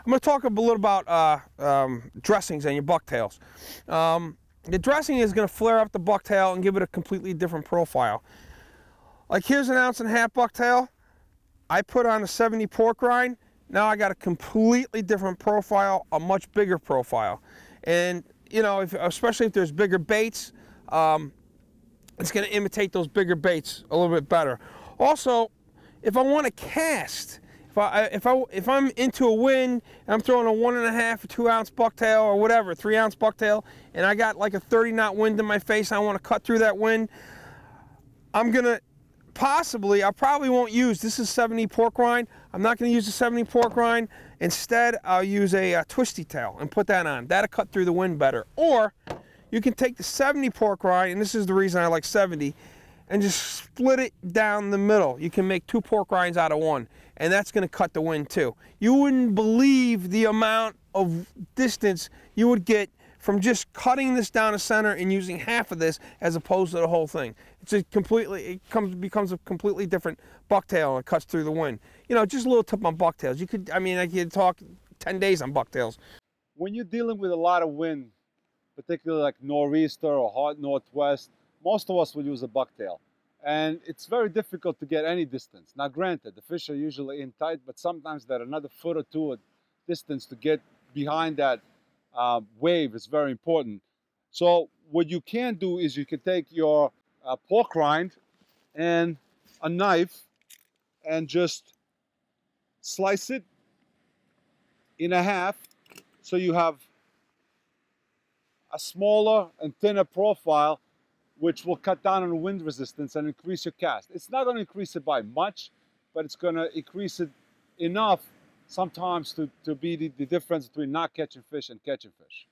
I'm going to talk a little about dressings on your bucktails. The dressing is going to flare up the bucktail and give it a completely different profile. Like here's an 1.5 ounce bucktail. I put on a 70 pork rind. Now I got a completely different profile, a much bigger profile. And you know, especially if there's bigger baits, it's going to imitate those bigger baits a little bit better. Also, if I want to cast, if I'm into a wind and I'm throwing a 1.5 or 2 ounce bucktail or whatever, 3 ounce bucktail, and I got like a 30 knot wind in my face, I want to cut through that wind, I'm gonna I probably won't use, this is 70 pork rind, I'm not gonna use the 70 pork rind. Instead, I'll use a twisty tail and put that on. That'll cut through the wind better. Or you can take the 70 pork rind, and this is the reason I like 70, and just split it down the middle. You can make 2 pork rinds out of 1, and that's going to cut the wind too. You wouldn't believe the amount of distance you would get from just cutting this down the center and using half of this as opposed to the whole thing. Becomes a completely different bucktail, and it cuts through the wind. You know, just a little tip on bucktails. I could talk 10 days on bucktails. When you're dealing with a lot of wind, particularly like nor'easter or hot northwest, most of us will use a bucktail. And it's very difficult to get any distance. Now granted, the fish are usually in tight, but sometimes that another foot or two of distance to get behind that wave is very important. So what you can do is you can take your pork rind and a knife and just slice it in half so you have a smaller and thinner profile, which will cut down on wind resistance and increase your cast. It's not going to increase it by much, but it's going to increase it enough sometimes to be the difference between not catching fish and catching fish.